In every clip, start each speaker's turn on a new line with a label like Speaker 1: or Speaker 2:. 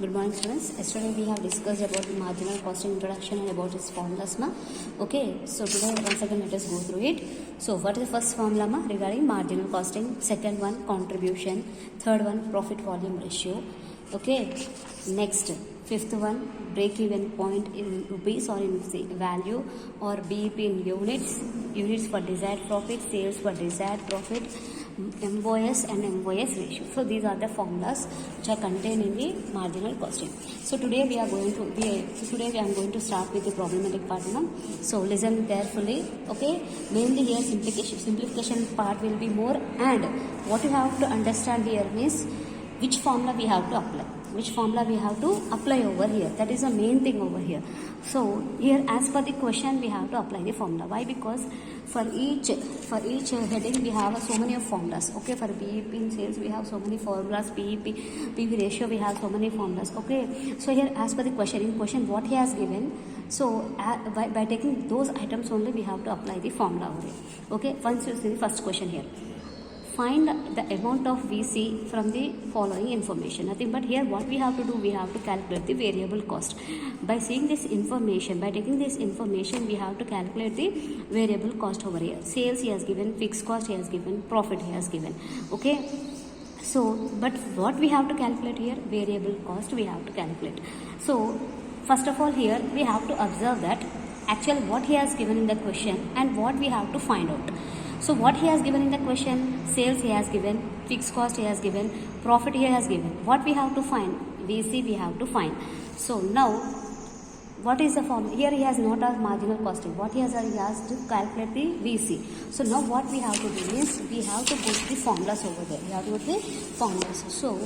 Speaker 1: Good morning, students. Yesterday we have discussed about the marginal costing introduction and about its formulas. Okay, so today once again let us go through it. So what is the first formula regarding marginal costing? Second one, contribution. Third one, profit volume ratio. Okay, next fifth one, break even point in rupees or in value, or BEP in units for desired profit, sales for desired profit, MOS and MOS ratio. So these are the formulas which are contained in the marginal costing. So today I am going to start with the problematic part now. So listen carefully. Okay, mainly here simplification part will be more, and what you have to understand here is which formula we have to apply. Which formula we have to apply over here. That is the main thing over here. So here, as per the question, we have to apply the formula. Why? Because for each heading we have so many of formulas. Okay, for BEP in sales we have so many formulas. PEP, PV ratio we have so many formulas. Okay, so here as per the question, in question what he has given. So by taking those items only we have to apply the formula over here. Okay, once you see the first question here. Find the amount of VC from the following information. Nothing but here what we have to do, we have to calculate the variable cost. By seeing this information, by taking this information, we have to calculate the variable cost over here. Sales he has given, fixed cost he has given, profit he has given. Okay. So, but what we have to calculate here, variable cost we have to calculate. So, first of all here we have to observe that actually what he has given in the question and what we have to find out. So what he has given in the question, sales he has given, fixed cost he has given, profit he has given. What we have to find? VC we have to find. So now, what is the formula? Here he has not asked marginal costing. What he has to calculate the VC. So now what we have to do is, we have to go to the formulas over there. We have to go to the formulas. So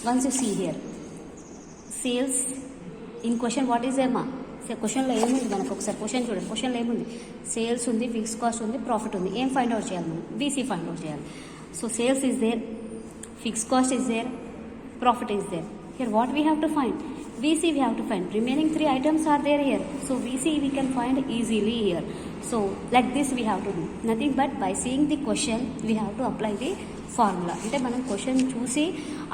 Speaker 1: once you see here, sales, in question what is there? క్వశ్చన్లో ఏముంది మనకు ఒకసారి question చూడండి. క్వశ్చన్లో ఏముంది? Sales ఉంది, fix cost ఉంది, profit ఉంది. ఏం ఫైండ్ అవుట్ చేయాలి మనం? వీసీ ఫైండ్ అవుట్ చేయాలి. So sales is there, fix cost is there, profit is there. Here what we have to find? VC we have to find. Remaining 3 items are there here. So VC we can find easily here. So like this we have to do. Nothing but by seeing the question we have to apply the formula. అంటే మనం question చూసి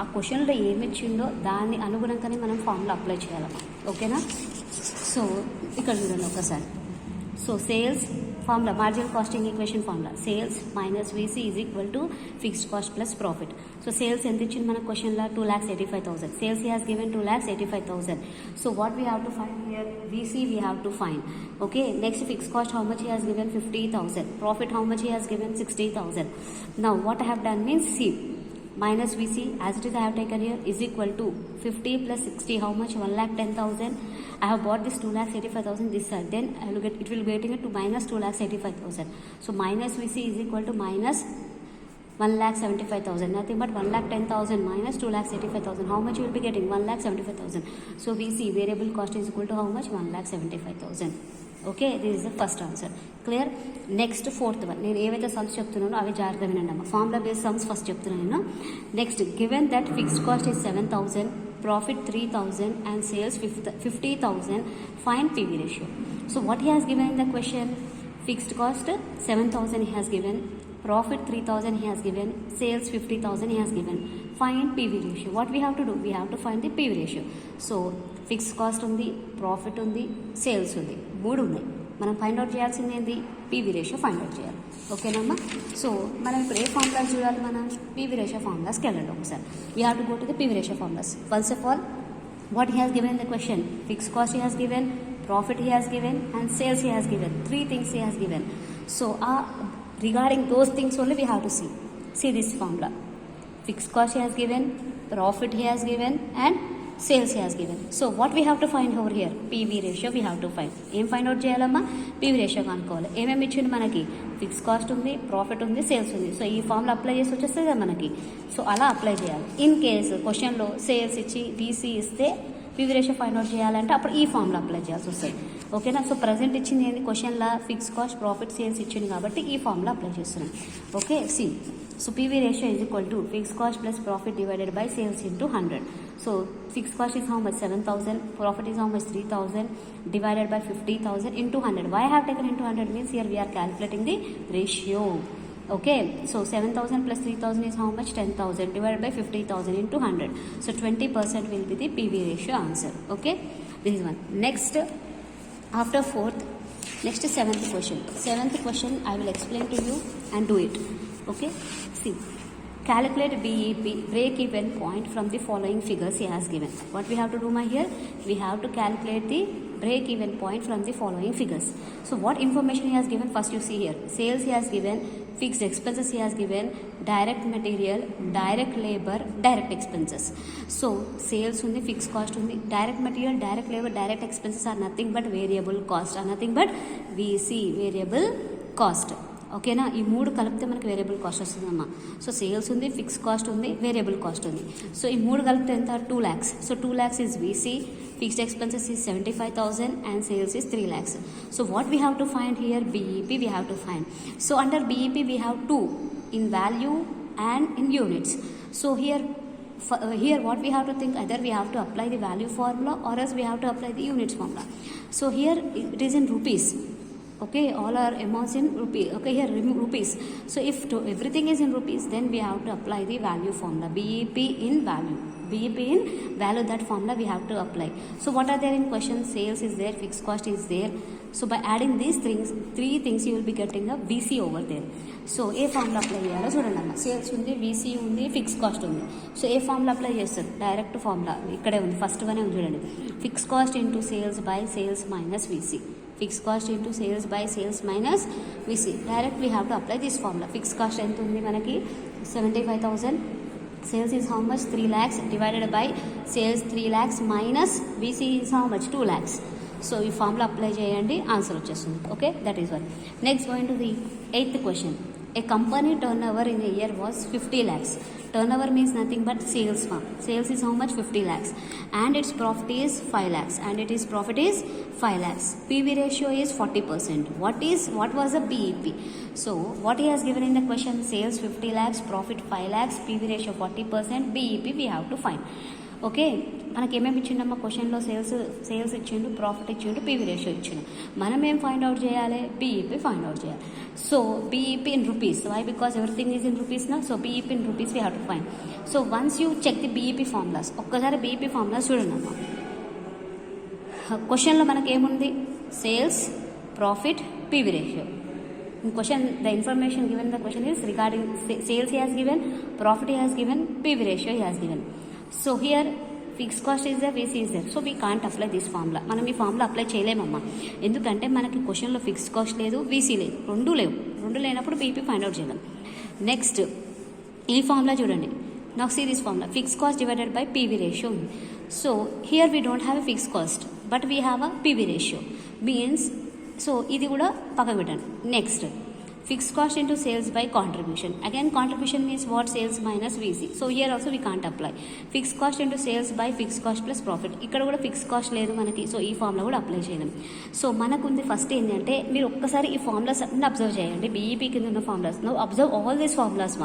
Speaker 1: ఆ క్వశ్చన్లో ఏమి ఇచ్చిందో దాన్ని అనుగుణంగానే మనం ఫార్ములా అప్లై చేయాలి. ఓకేనా? సో ఇక్కడ చూడండి ఒకసారి. So sales formula, marginal casting equation formula, sales minus VC is equal to fixed cost plus profit. So sales ఎంత ఇచ్చింది మన క్వశ్చన్లో? 2,85,000. Sales he has given 2,85,000. So what we have to find here? VC we have to find. Okay, next fixed cost how much he has given? 50,000. Profit how much he has given? 60,000. Now what I have done means, see, minus VC as it is I have taken here is equal to 50 plus 60 how much? 1,10,000. I have bought this 2,85,000 this side. Then I will get, it will be getting it to minus 2,85,000. So minus VC is equal to minus 1,75,000. Nothing but 1,10,000 minus 2,85,000. How much you will be getting? 1,75,000. So VC, variable cost, is equal to how much? 1,75,000. Okay, this is the first answer. Clear? Next fourth one. నేను ఏవైతే sums చెప్తున్నానో అవి జాగ్రత్తగా వినండి అమ్మ. Formula base sums first చెప్తున్నాను నేను. Next, given that fixed cost is 7,000, profit 3,000 and sales 50,000, find PV ratio. So what he has given in the question? Fixed cost 7,000 he has given, profit 3,000 he has given, sales 50,000 he has given. Find PV ratio. What we have to do? We have to find the PV ratio. So fixed cost ఉంది, profit ఉంది, sales ఉంది, 3 ఉన్నాయి. మనం find out చేయాల్సింది ఏంటి? PV ratio find out చేయాలి. ఓకేనమ్మా? So మనం ఇప్పుడు ఏ ఫార్ములాస్ చూడాలి? మనం పీవీ రేషియో ఫార్ములాస్కి వెళ్ళండి ఒకసారి. We have to go to the PV ratio formulas. First of all, what he has given in the question? Fixed cost he has given, profit he has given, and sales he has given. 3 things he has given. So regarding those things only we have to see this formula. Fixed cost he has given, profit he has given, and sales he has given. So what we have to find over here? PV ratio we have to find. ఏం find out చేయాలమ్మా? PV ratio కనుక్కోవాలి. ఏమేమి ఇచ్చింది మనకి? Fix cost ఉంది, profit ఉంది, sales ఉంది. So ఈ ఫార్ములా అప్లై చేసి వచ్చేస్తుంది కదా మనకి. సో అలా అప్లై చేయాలి. ఇన్ కేసు క్వశ్చన్లో సేల్స్ ఇచ్చి వీసీ ఇస్తే పీవీ రేషియో ఫైండ్ అవుట్ చేయాలంటే అప్పుడు ఈ ఫార్ములా అప్లై చేయాల్సి వస్తుంది. ఓకేనా? సో ప్రజెంట్ ఇచ్చింది ఏంటి? క్వశ్చన్లో ఫిక్స్ కాస్ట్, ప్రాఫిట్, సేల్స్ ఇచ్చింది కాబట్టి ఈ ఫార్ములా అప్లై చేస్తున్నాం. Okay, C. So PV ratio is equal to fixed cost plus profit divided by sales into 100. So fixed cost is how much? 7,000. Profit is how much? 3,000 divided by 50,000 into 100. Why I have taken into 100 means here we are calculating the ratio. Okay, so 7,000 plus 3,000 is how much? 10,000 divided by 50,000 into 100. So 20% will be the PV ratio answer. Okay, this is one. Next, after fourth, next is seventh question. Seventh question I will explain to you and do it. Okay, see. Calculate BEP, break-even point, from the following figures he has given. What we have to do here? We have to calculate the break-even point from the following figures. So what information he has given? First you see here. Sales he has given, fixed expenses he has given, direct material, direct labor, direct expenses. So sales undi, fixed cost undi, direct material, direct labor, direct expenses are nothing but variable cost, are nothing but VC, variable cost. ఓకేనా, ఈ మూడు కలిపితే మనకి variable cost వస్తుందమ్మా. So sales ఉంది, fix cost ఉంది, variable cost ఉంది. So ఈ మూడు కలిపితే ఎంత? 2 lakhs. So 2 lakhs is VC, fixed expenses is 75,000 and sales is 3 lakhs. So what we have to find here? BEP we have to find. So under BEP we have two, in value and in units. So here what we have to think, either we have to apply the value formula or else we have to apply the units formula. So here it is in rupees. Okay, all our amounts in rupees. Okay, here rupees. So if everything is in rupees, then we have to apply the value formula. BEP in value. BEP in value, that formula we have to apply. So what are there in question? Sales is there, fixed cost is there. So by adding these things, three things, you will be getting a VC over there. So A formula apply చేయాలో చూడండి అమ్మ. Sales ఉంది, VC ఉంది, fix cost ఉంది. So ఏ formula apply చేస్తారు? Direct formula ఇక్కడే ఉంది, first వనే ఉంది చూడండి. Fix cost into sales by sales minus VC. Fixed cost into sales by sales minus VC. Direct we have to apply this formula. Fixed cost ఎంత ఉంది మనకి? 75,000. Sales is how much? 3 lakhs divided by sales 3 lakhs minus VC is how much? 2 lakhs. So ఈ formula apply చేయండి, answer వచ్చేస్తుంది. Okay, that is one. Next going to the 8th question. A company turnover in a year was 50 lakhs. Turnover means nothing but sales farm. Sales is how much? 50 lakhs. And its profit is 5 lakhs. And its profit is 5 lakhs. PV ratio is 40%. What was the BEP? So what he has given in the question, sales 50 lakhs, profit 5 lakhs, PV ratio 40%, BEP we have to find. Okay, మనకి ఏమేమి ఇచ్చిండమ్మా క్వశ్చన్లో? Sales ఇచ్చిండు, profit ఇచ్చిండు, PV ratio ఇచ్చిండు. మనం ఏం find out చేయాలి? BEP find out చేయాలి. So BEP in rupees. Why? Because everything is in rupees నా. So BEP in rupees we have to find. So once you check the BEP formulas, ఒక్కసారి BEP formulas చూడండి అమ్మా. క్వశ్చన్లో మనకి ఏముంది? Sales, profit, PV ratio. In question, the information given in the question is regarding sales he has given, profit he has given, PV ratio he has given. So here fixed cost is there, VC is there. So we can't apply this formula. మనం ఈ formula apply చేయలేమమ్మా. ఎందుకంటే మనకి క్వశ్చన్లో fixed cost లేదు, VC లేదు, రెండు లేనప్పుడు BP find out చేద్దాం. నెక్స్ట్ ఈ ఫార్ములా చూడండి. Now see this formula, fixed cost divided by PV ratio. So here we don't have a fixed cost, but we have a PV ratio. Means so ఇది కూడా పక్కన పెట్టండి. Next fixed cost into sales by contribution. Again contribution means what? Sales minus VC. So here also we can't apply. Fixed cost into sales by fixed cost plus profit. ఇక్కడ కూడా fixed cost లేదు మనకి. So ఈ formula కూడా apply చేయలేం. So మనకుంది first ఏంటంటే, మీరు ఒక్కసారి ఈ ఫార్ములాస్ అన్ని అబ్జర్వ్ చేయండి. బీఈపీ కింద ఉన్న formulas. No observe all these formulas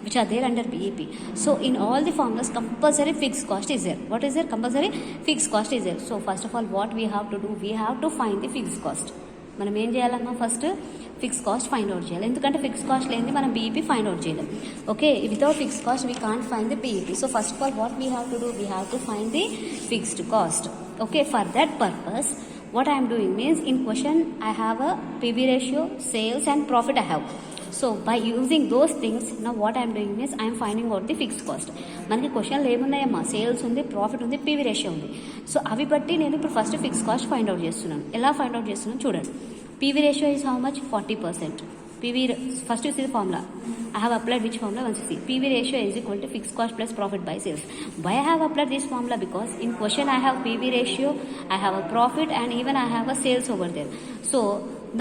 Speaker 1: which are there under BEP. So in all the formulas compulsory fixed cost is there. What is there? Compulsory fixed cost is there. So first of all what we have to do? We have to find the fixed cost. మనం ఏం చేయాలన్నా first fix cost find out చేయాలి. ఎందుకంటే fix cost లేనిది మనం BEP find out చేయలేం. Okay, without fix cost we can't find the BEP. So first of all what we have to do? We have to find the fixed cost. Okay, for that purpose what I am doing means, in question I have a PV ratio, sales and profit I have. So by using those things, now what I am doing is I am finding out the fixed cost. మనకి క్వశ్చన్లు ఏమున్నాయమ్మా? Sales ఉంది, profit ఉంది, PV ratio ఉంది. So అవి బట్టి నేను ఇప్పుడు first fix cost find out చేస్తున్నాను. ఎలా ఫైండ్ అవుట్ చేస్తున్నాను చూడండి. PV ratio is how much? 40%. First you see the formula. I have applied which formula? Once you see, PV ratio is equal to fixed cost plus profit by sales. Why I have applied this formula? Because in question I have PV ratio, I have a profit, and even I have a sales over there. So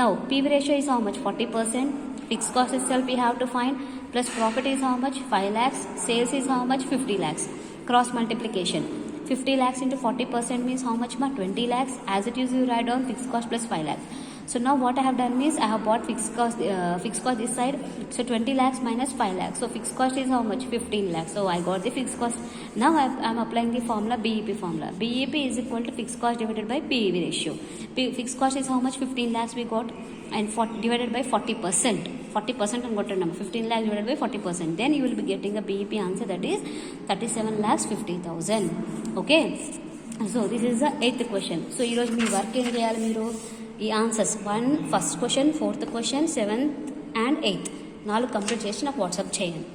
Speaker 1: now PV ratio is how much? 40%. Fixed cost itself we have to find, plus profit is how much? 5 lakhs. Sales is how much? 50 lakhs. Cross multiplication. 50 lakhs into 40% means how much? 20 lakhs. As it is, you write down fixed cost plus 5 lakhs. So now what I have done is I have bought fixed cost this side. So 20 lakhs minus 5 lakhs. So fixed cost is how much? 15 lakhs. So I got the fixed cost. Now I am applying the formula, BEP formula. BEP is equal to fixed cost divided by PV ratio. Fixed cost is how much? 15 lakhs we got, and divided by 40%. 40% అని కొట్టండి అమ్మ. 15 lakhs divided by 40%. Then you will be getting the BEP answer, that is 37,50,000. Okay, so this is the 8th question. So ఈరోజు మీ work ఏం చేయాలి, మీరు ఈ answers 1 first question, 4th question, 7th and 8th 4 complete చేసి నాకు WhatsApp చేయండి.